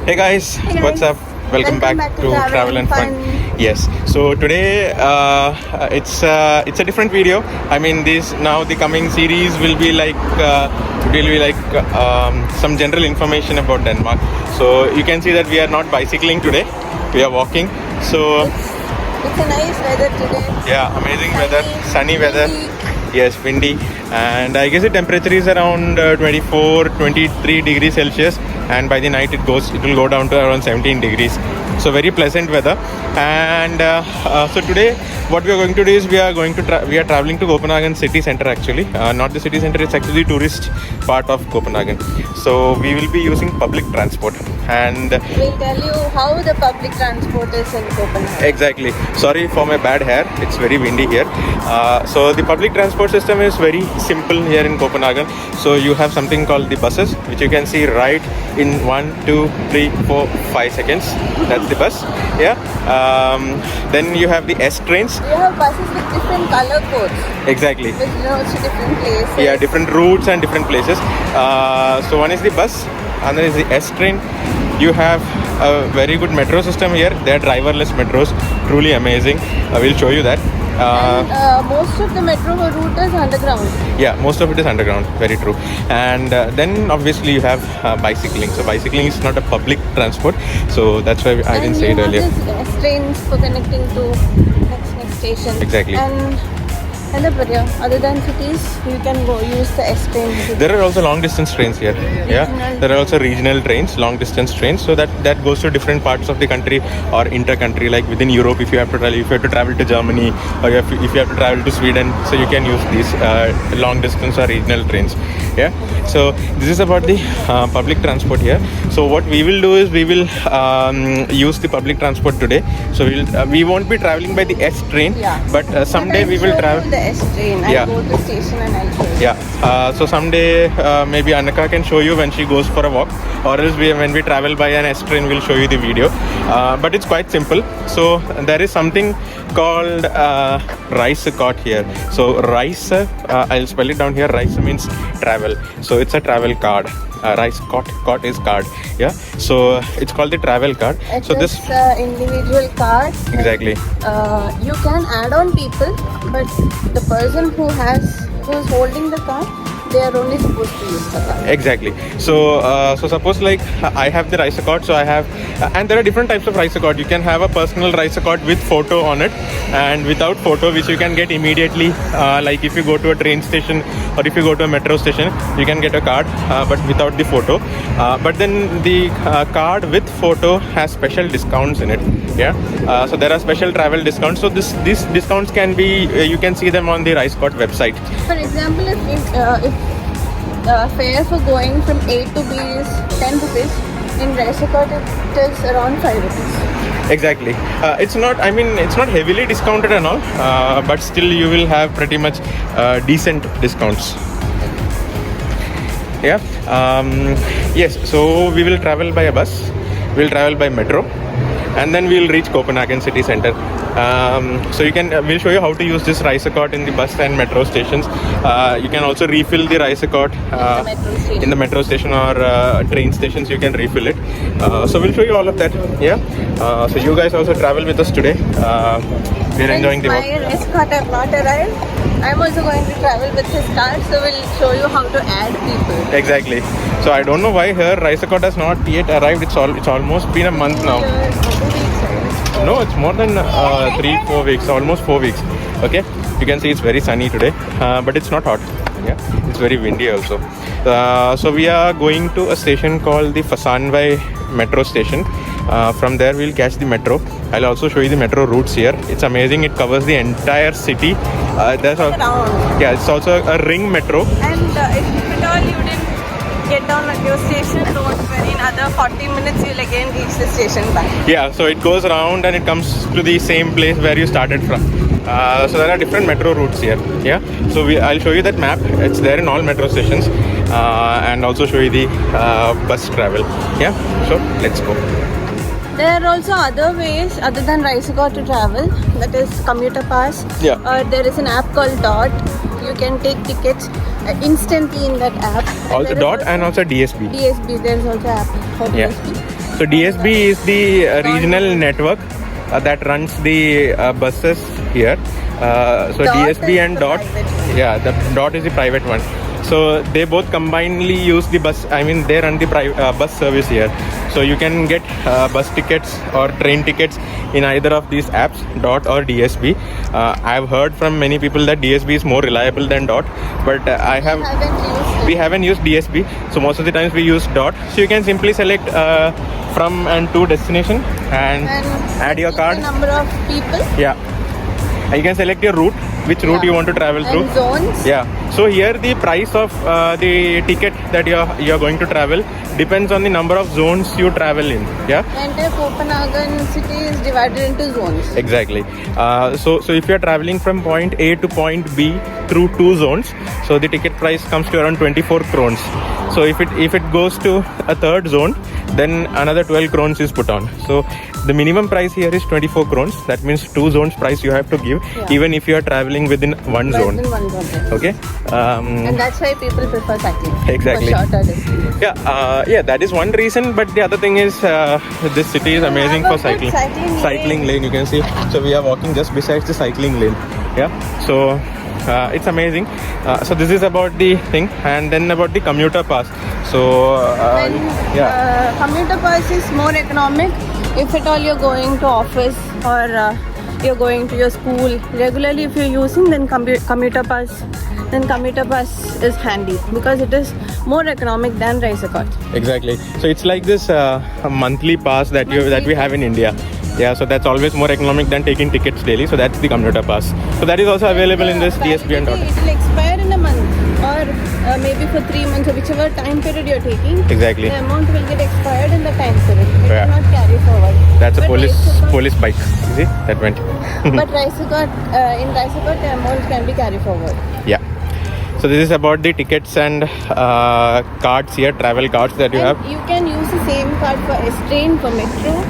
Hey guys, Hey guys. what's up? Welcome back to Travel and Fun. Yes. So today it's a different video. I mean, the coming series will be like some general information about Denmark. So you can see that we are not bicycling today. We are walking. So It's a nice weather today. yeah, amazing weather, sunny weather. windy. Yes, windy, and I guess the temperature is around 24, 23 degrees Celsius, and by the night it will go down to around 17 degrees. So very pleasant weather. And so today what we are going to do is we are traveling to Copenhagen city center actually. Not the city center, it's actually tourist part of Copenhagen. So we will be using public transport, and We'll tell you how the public transport is in Copenhagen. exactly. Sorry for my bad hair. It's very windy here. So the public transport system is very simple here in Copenhagen. So you have something called the buses, which you can see right in 1, 2, 3, 4, 5 seconds. That's the bus. Yeah. Then you have the S trains. You have buses with different color codes, Exactly. with to different places. Yeah, different routes and different places. So one is the bus, another is the S train. You have a very good metro system here. They are driverless metros, truly amazing. I will show you that. And most of the metro route is underground. Yeah, most of it is underground. Very true. And then obviously you have bicycling. So bicycling is not a public transport. So that's why I didn't say it earlier. And you have these trains for connecting to next station. Exactly. And other than cities, you can go use the S train. There are also long distance trains here. Yeah, Regional. there are also regional trains, long distance trains. So that goes to different parts of the country or inter-country. Like within Europe, if you have to travel to Germany, or if you have to travel to Sweden, so you can use these long distance or regional trains. Yeah. So this is about the public transport here. So what we will do is we will use the public transport today. So we won't be traveling by the S train, Yeah. but someday we will travel. The S train. Yeah. I'll go to station and I'll show you. Yeah, so someday maybe Anaka can show you when she goes for a walk, or else when we travel by an S train, we'll show you the video. But it's quite simple. So there is something called Rejsekort here. So Reise, I'll spell it down here. Reise means travel. So it's a travel card. Rejsekort is card. Yeah. So it's called the travel card. It's So this individual card. exactly. You can add on people, but the person who's holding the card, they are only supposed to use the card. Exactly. So suppose like I have the Rejsekort, so I have, and there are different types of Rejsekort. You can have a personal Rejsekort with photo on it, and without photo, which you can get immediately. Like if you go to a train station or if you go to a metro station, you can get a card, but without the photo. But then the card with photo has special discounts in it. Yeah. So there are special travel discounts. So these discounts can be, you can see them on the Rejsekort website. For example, if the fare for going from A to B is 10 rupees, in Rejsekort it is around 5 rupees. Exactly. It's not heavily discounted and all, but still you will have pretty much decent discounts. Yeah. Yes. So we will travel by a bus. We'll travel by metro, and then we'll reach Copenhagen city center. So you can we'll show you how to use this Rejsekort in the bus and metro stations. You can also refill the Rejsekort in the metro station or train stations. You can refill it. So we'll show you all of that. Yeah. So you guys also travel with us today. We're enjoying the walk. My Rejsekort have not arrived. I'm also going to travel with his card, so we'll show you how to add people. Exactly. So I don't know why her Rejsekort has not yet arrived. It's almost been a month now. 2 weeks, right? No, it's more than 3-4 weeks, almost 4 weeks. Okay, you can see it's very sunny today, but it's not hot. Yeah, it's very windy also. So we are going to a station called the Fasanvej metro station. From there we'll catch the metro. I'll also show you the metro routes here. It's amazing. It covers the entire city. It's also a ring metro. And if at all you didn't get down at your station, don't worry, in another 40 minutes you'll again reach the station back. Yeah, so it goes around and it comes to the same place where you started from. So there are different metro routes here. Yeah, so I'll show you that map. It's there in all metro stations, and also show you the bus travel. Yeah, so let's go. There are also other ways other than Rejsekort to travel, that is commuter pass. Yeah. There is an app called Dot. You can take tickets instantly in that app. Also There is Dot and also DSB. DSB, there is also app for Yeah. DSB. So DSB is the regional network that runs the buses here. So DOT DSB is and the DOT, private. yeah, the DOT is the private one. So they both combinedly use the bus. I mean, they run the bus service here. So you can get bus tickets or train tickets in either of these apps, DOT or DSB. I've heard from many people that DSB is more reliable than DOT, but we haven't used DSB. So most of the times we use DOT. So you can simply select from and to destination and add your card. The number of people. Yeah. And you can select your route, which route you want to travel through. And zones. Yeah. So here the price of the ticket that you're going to travel depends on the number of zones you travel in. Yeah. The entire Copenhagen city is divided into zones. Exactly. So if you're traveling from point A to point B through 2 zones, so the ticket price comes to around 24 crowns. So if it goes to a third zone, then another 12 crowns is put on. So the minimum price here is 24 crowns. That means 2 zones price you have to give, even if you are traveling within one zone. Within one zone. Yes. Okay. And that's why people prefer cycling. Exactly. For shorter distance. Yeah, that is one reason. But the other thing is, this city is amazing for cycling. Cycling lane, you can see. So we are walking just besides the cycling lane. Yeah. So it's amazing. So this is about the thing, and then about the commuter pass. So commuter pass is more economic if at all you're going to office or you're going to your school regularly. If you're using then commuter pass is handy because it is more economic than RiceAccord. Exactly. So it's like this a monthly pass that we have in India. Yeah, so that's always more economic than taking tickets daily. So that's the commuter pass. So that is also available in this DSB and DOT. It will expire in a month or maybe for 3 months or whichever time period you're taking. Exactly. The amount will get expired in the time period. It Yeah. will not carry forward. That's a But police bike. You see, that went. But in RiceAccord, the amount can be carried forward. Yeah. So this is about the tickets and cards here, travel cards that you And have. you can use the same card for S-Train, for metro,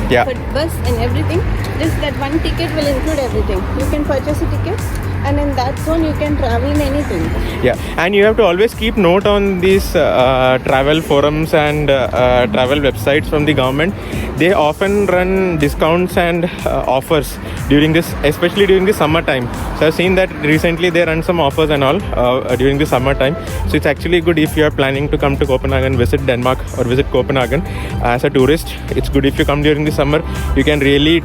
Yeah. for bus and everything. Just that one ticket will include everything. You can purchase a ticket and in that zone you can travel in anything. Yeah, and you have to always keep note on these travel forums and travel websites from the government. They often run discounts and offers during this, especially during the summertime. So I've seen that recently they run some offers and all during the summertime. So it's actually good if you are planning to come to Copenhagen, visit Denmark or visit Copenhagen as a tourist. It's good if you come during the summer. You can really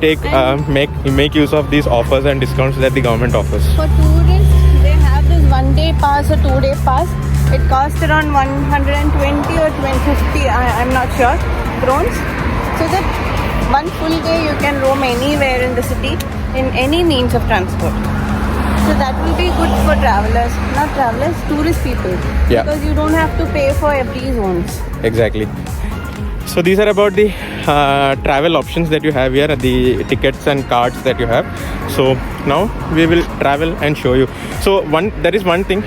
make use of these offers and discounts that the government offers. For tourists, they have this 1 day pass or 2 day pass. It costs around 120 or 250, I'm not sure, crowns. So that one full day you can roam anywhere in the city in any means of transport. So that will be good for travelers, not travelers, tourist people. Yeah. Because you don't have to pay for every zones. Exactly. So these are about the travel options that you have here, the tickets and cards that you have. So now we will travel and show you. So there is one thing,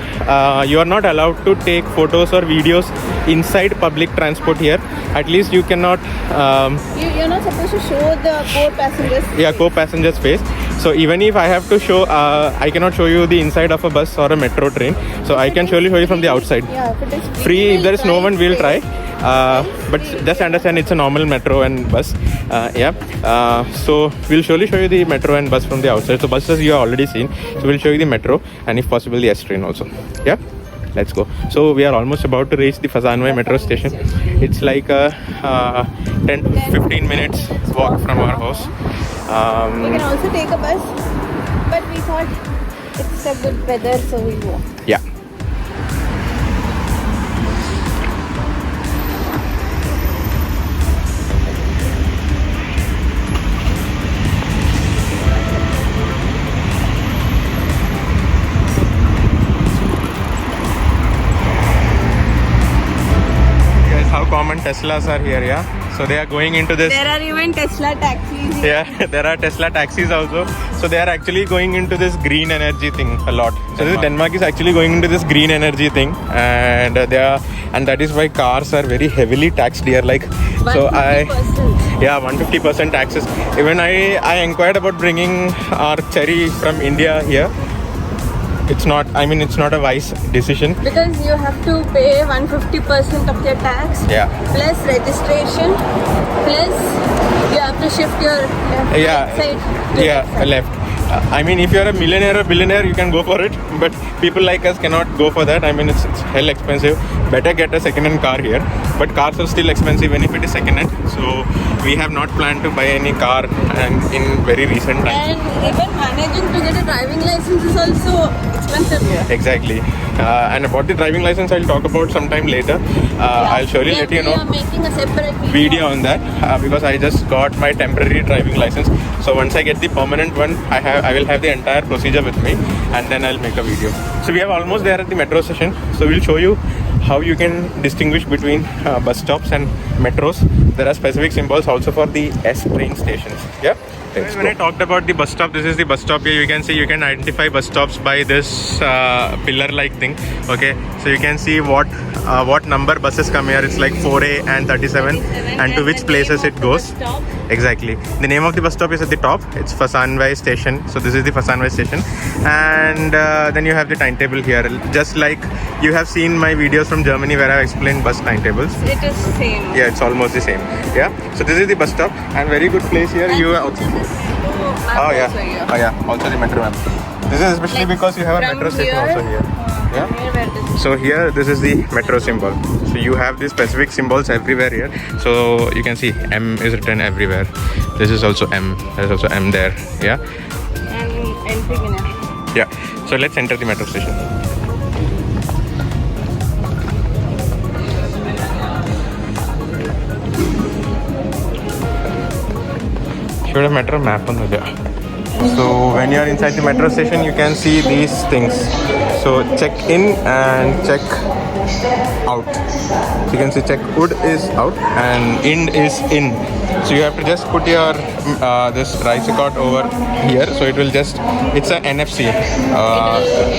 you are not allowed to take photos or videos inside public transport here. At least you cannot You're not supposed to show the co-passengers. Yeah, co-passengers face. So even if I have to show, I cannot show you the inside of a bus or a metro train. So I can surely show you from the outside. Yeah, if it is Free, if there is no one, we'll try. Free. But just understand it's a normal metro and bus. So we'll surely show you the metro and bus from the outside. So buses you have already seen. So we'll show you the metro and if possible the S train also. Yeah, let's go. So we are almost about to reach the Fasanvai metro station. It's like a 10 to 15 minutes walk from our house. We can also take a bus, but we thought it's a good weather, so we'll go. Yeah. How common Teslas are here, yeah? So they are going into this. There are even Tesla taxis here. Yeah, there are Tesla taxis also. So they are actually going into this green energy thing a lot. So Denmark is actually going into this green energy thing, and that is why cars are very heavily taxed here. Like, 150%. 150% taxes. Even I inquired about bringing our Cherry from India here. it's not. I mean, it's not a wise decision. Because you have to pay 150% of your tax. Yeah. Plus registration. Plus you have to shift your Yeah. right side to Yeah, left side. left. I mean, if you're a millionaire or billionaire, you can go for it. But people like us cannot go for that. I mean, it's hell expensive. Better get a second-hand car here. But cars are still expensive even if it is second-hand. So we have not planned to buy any car and in very recent times. And even managing to get a driving license is also expensive here. Exactly. And about the driving license, I'll talk about sometime later. I'll surely let you We are know making a separate video on that because I just got my temporary driving license. So once I get the permanent one, I will have the entire procedure with me, and then I'll make a video. So we are almost there at the metro station. So we'll show you how you can distinguish between bus stops and metros. There are specific symbols also for the S train stations. Yeah. When I talked about the bus stop, this is the bus stop here. You can see you can identify bus stops by this pillar-like thing. Okay, so you can see what number buses come here. It's like 4A and 37, and to which places it goes. Exactly. The name of the bus stop is at the top. It's Fasanvai station. So this is the Fasanvai station, and then you have the timetable here. Just like you have seen my videos from Germany where I explained bus timetables. It is same. Yeah, it's almost the same. Yeah. So this is the bus stop, and very good place here. And You this are. is the map Oh yeah. also here. Oh yeah. Also the metro map. This is especially Like because you have a from metro station here, also here. Yeah. Here where this is. So here, this is the metro symbol. So you have these specific symbols everywhere here. So you can see M is written everywhere. This is also M. There's also M there. Yeah. And entering in it. Yeah. So let's enter the metro station. Should have metro map on the. So when you are inside the metro station, you can see these things. So check in and check out. So you can see check wood is out and in is in. So you have to just put your this Rice-A-Cart over here. So it will just, it's a NFC.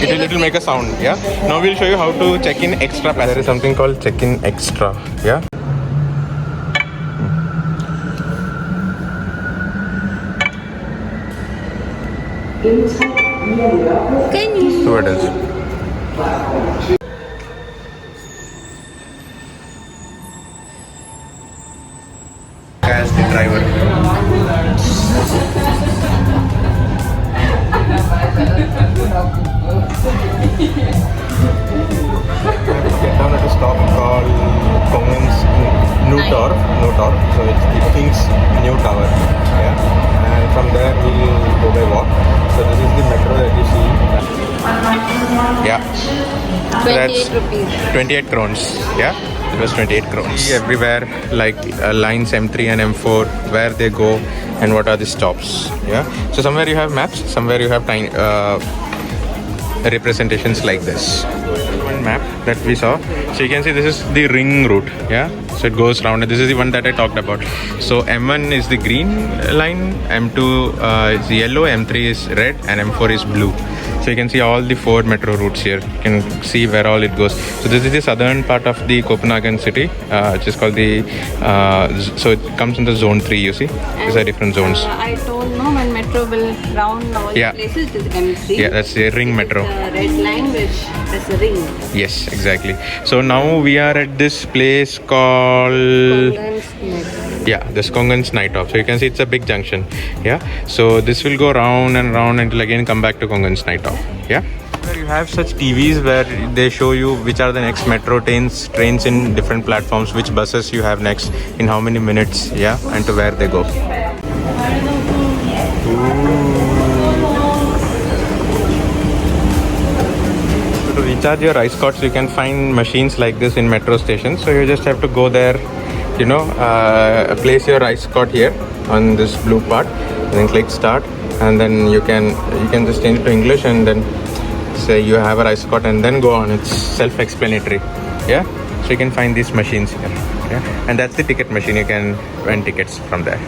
It will make a sound. Yeah. Now we'll show you how to check in extra. There is something called check in extra. Yeah. So what else? As the driver. Get down at a stop called Kongens New Torp. So it's the King's New Tower. Yeah. And from there we'll go by walk. So this is the metro that you see. Yeah. So 28 rupees. 28 crowns. Yeah. It was 28 crowns. Everywhere like lines M3 and M4, where they go and what are the stops. Yeah. So somewhere you have maps, somewhere you have tiny representations like this. One map that we saw. So you can see this is the ring route. Yeah. So it goes round. This is the one that I talked about. So M1 is the green line, M2 is yellow, M3 is red, and M4 is blue. So you can see all the 4 metro routes here. You can see where all it goes. So this is the southern part of the Copenhagen city, which is called the. So it comes in the zone 3. You see, these are different zones. I don't know when metro will round all Yeah. the places. It is M3. Yeah, that's the ring metro. The red line which is a ring. Yes, exactly. So now we are at this place called. Yeah, this Kongens Night Off. So you can see it's a big junction. Yeah. So this will go round and round until again come back to Kongens Night Off. Yeah. You have such TVs where they show you which are the next metro trains in different platforms, which buses you have next, in how many minutes, yeah, and to where they go. To recharge your Rice-A-Carts, you can find machines like this in metro stations. So you just have to go there, you know, place your Rice-A-Cart here on this blue part, and then click start, and then you can just change it to English and then say you have a Rice-A-Cart and then go on. It's self-explanatory. Yeah. So you can find these machines here. Yeah. And that's the ticket machine. You can rent tickets from there.